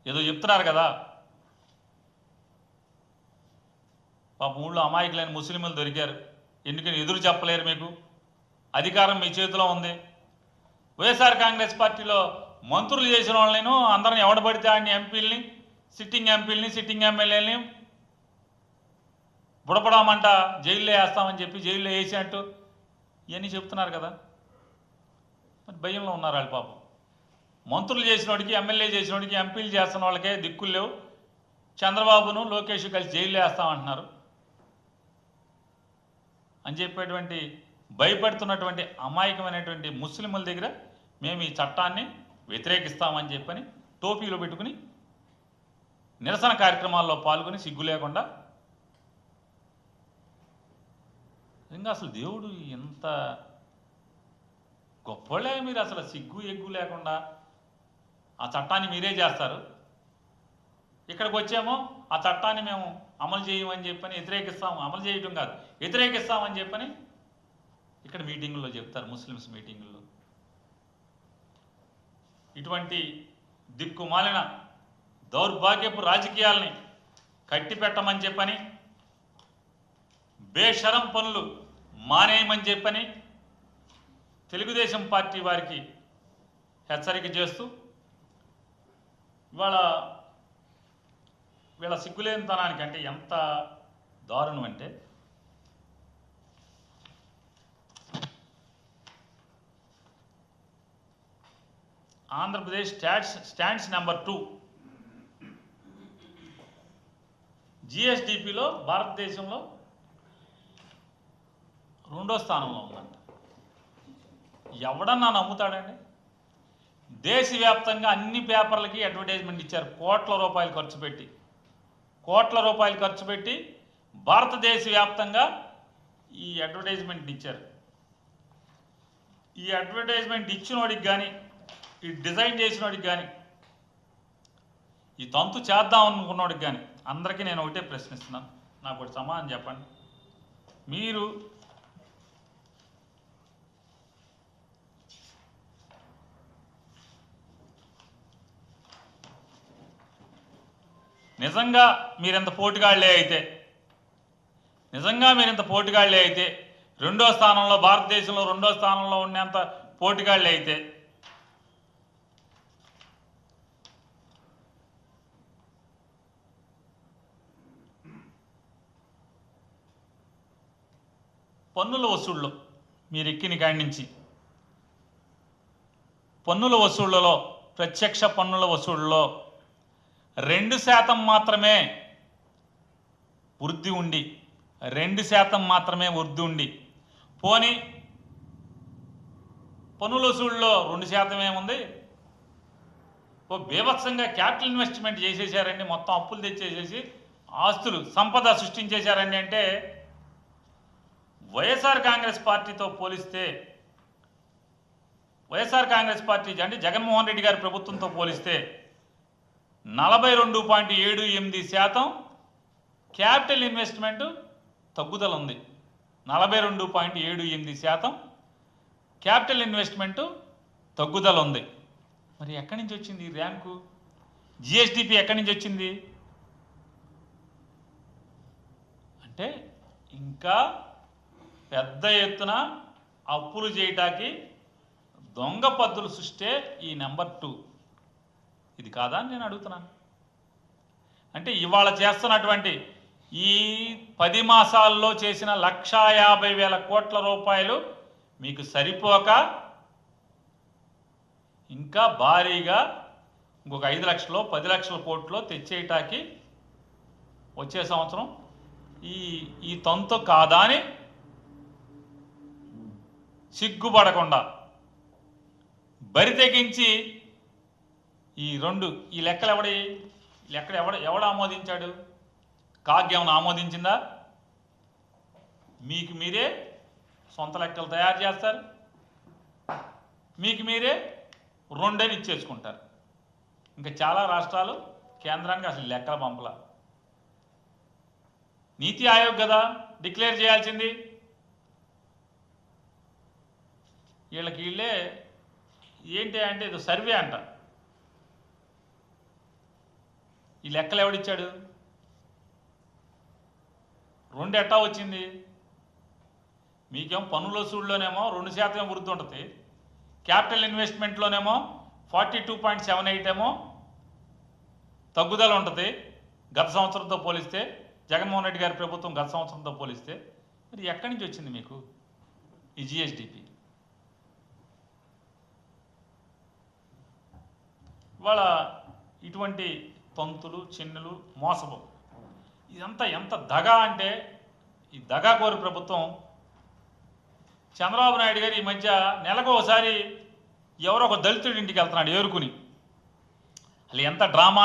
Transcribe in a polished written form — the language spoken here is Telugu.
ఏదో చెప్తున్నారు కదా. పాపం ఊళ్ళో అమాయకులైన ముస్లింలు దొరికారు. ఎందుకని ఎదురు చెప్పలేరు? మీకు అధికారం మీ చేతిలో ఉంది. వైఎస్ఆర్ కాంగ్రెస్ పార్టీలో మంత్రులు చేసిన వాళ్ళని అందరిని ఎవడబడితే ఆడిని ఎంపీలని, సిట్టింగ్ ఎంపీలని, సిట్టింగ్ ఎమ్మెల్యేలని బుడపడామంట జైల్లో వేస్తామని చెప్పి జైల్లో వేసినట్టు ఇవన్నీ చెప్తున్నారు కదా. మరి భయంలో ఉన్నారు వాళ్ళు. పాపం మంత్రులు చేసినోడికి, ఎమ్మెల్యే చేసినోడికి, ఎంపీలు చేస్తున్న వాళ్ళకే దిక్కులు లేవు. చంద్రబాబును లోకేష్ కలిసి జైల్లో వేస్తామంటున్నారు అని చెప్పేటువంటి భయపడుతున్నటువంటి అమాయకమైనటువంటి ముస్లింల దగ్గర మేము ఈ చట్టాన్ని వ్యతిరేకిస్తామని చెప్పని టోపీలో పెట్టుకుని నిరసన కార్యక్రమాల్లో పాల్గొని సిగ్గు లేకుండా, ఇంకా అసలు దేవుడు ఎంత గొప్పలే. మీరు అసలు సిగ్గు ఎగ్గు లేకుండా ఆ చట్టాన్ని మీరే చేస్తారు. ఇక్కడికి వచ్చేమో ఆ చట్టాన్ని మేము అమలు చేయమని చెప్పని వ్యతిరేకిస్తాము, అమలు చేయటం కాదు వ్యతిరేకిస్తామని చెప్పని ఇక్కడ మీటింగుల్లో చెప్తారు, ముస్లిమ్స్ మీటింగుల్లో. ఇటువంటి దిక్కుమాలిన దౌర్భాగ్యపు రాజకీయాల్ని కట్టిపెట్టమని చెప్పని, బేషరం పనులు మానేయమని చెప్పని తెలుగుదేశం పార్టీ వారికి హెచ్చరిక చేస్తూ, ఇవాళ వీళ్ళ సిగ్గులేనితనానికి అంటే ఎంత దారుణం అంటే, ఆంధ్రప్రదేశ్ స్టాండ్స్ నెంబర్ 2 జిఎస్డిపిలో భారతదేశంలో 2వ స్థానంలో ఉందంట. ఎవడన్నా నమ్ముతాడండి? దేశవ్యాప్తంగా అన్ని పేపర్లకి అడ్వర్టైజ్మెంట్ ఇచ్చారు. కోట్ల రూపాయలు ఖర్చు పెట్టి భారతదేశ వ్యాప్తంగా ఈ అడ్వర్టైజ్మెంట్ ఇచ్చారు. ఈ అడ్వర్టైజ్మెంట్ ఇచ్చినోడికి కానీ, ఈ డిజైన్ చేసినోడికి కానీ, ఈ తంతు చేద్దాం అనుకున్నోడికి కానీ అందరికీ నేను ఒకటే ప్రశ్నిస్తున్నాను. నాకు ఒకటి సమాధానం చెప్పండి. మీరు నిజంగా మీరింత పోటుగాళ్లే అయితే, రెండో స్థానంలో, భారతదేశంలో 2వ స్థానంలో ఉండేంత పోటుగాళ్లే అయితే, పన్నుల వసూళ్ళు మీరు ఎక్కిన కాడి నుంచి పన్నుల వసూళ్లలో, ప్రత్యక్ష పన్నుల వసూళ్లలో 2% మాత్రమే వృద్ధి ఉండి, 2% మాత్రమే వృద్ధి ఉండి, పోనీ పన్నుల వసూళ్ళలో 2% ఏముంది, ఓ బీభత్సంగా క్యాపిటల్ ఇన్వెస్ట్మెంట్ చేసేసారండి, మొత్తం అప్పులు తెచ్చేసేసి ఆస్తులు సంపద సృష్టించేశారండి. అంటే వైఎస్ఆర్ కాంగ్రెస్ పార్టీతో పోలిస్తే, వైఎస్ఆర్ కాంగ్రెస్ పార్టీ అంటే జగన్మోహన్ రెడ్డి గారి ప్రభుత్వంతో పోలిస్తే 42.78% క్యాపిటల్ ఇన్వెస్ట్మెంట్ తగ్గుదల ఉంది. 42.78% క్యాపిటల్ ఇన్వెస్ట్మెంట్ తగ్గుదల ఉంది. మరి ఎక్కడి నుంచి వచ్చింది ఈ ర్యాంకు? జిఎస్డిపి ఎక్కడి నుంచి వచ్చింది అంటే, ఇంకా పెద్ద ఎత్తున అప్పులు చేయటానికి దొంగ పద్ధతులు సృష్టే ఈ నెంబర్ 2. ఇది కాదా అని నేను అడుగుతున్నాను. అంటే ఇవాళ చేస్తున్నటువంటి ఈ 10 మాసాల్లో చేసిన 1,50,000 కోట్ల రూపాయలు మీకు సరిపోక, ఇంకా భారీగా ఇంకొక 5 లక్షలు 10 లక్షల కోట్లు తెచ్చేయటానికి వచ్చే సంవత్సరం ఈ తంతు కాదా అని సిగ్గుపడకుండా బరి తెగించి ఈ లెక్కలు ఎవడు ఆమోదించాడు? కాగ్ ఏమైనా ఆమోదించిందా? మీకు మీరే సొంత లెక్కలు తయారు చేస్తారు, మీకు మీరే 2 అని ఇచ్చేసుకుంటారు. ఇంకా చాలా రాష్ట్రాలు కేంద్రానికి అసలు లెక్కలు పంపల. నీతి ఆయోగ్ కదా డిక్లేర్ చేయాల్సింది. వీళ్ళే ఏంటి అంటే, ఇది సర్వే అంట. ఈ లెక్కలు ఎవడిచ్చాడు? 2 ఎట్టా వచ్చింది? మీకేమో పన్నుల వసూళ్ళలోనేమో 2% వృద్ధి ఉంటుంది, క్యాపిటల్ ఇన్వెస్ట్మెంట్లోనేమో 42.78 ఏమో తగ్గుదల ఉంటుంది గత సంవత్సరంతో పోలిస్తే, జగన్మోహన్ రెడ్డి గారి ప్రభుత్వం గత సంవత్సరంతో పోలిస్తే. మరి ఎక్కడి నుంచి వచ్చింది మీకు ఈ జిఎస్డిపి? ఇవాళ ఇటువంటి తంతులు చిన్నులు మోసము ఇదంతా ఎంత దగా అంటే, ఈ దగాకోరు ప్రభుత్వం. చంద్రబాబు నాయుడు గారు ఈ మధ్య నెలకు ఒకసారి ఎవరో ఒక దళితుడి ఇంటికి వెళ్తున్నాడు ఏరుకుని. అసలు ఎంత డ్రామా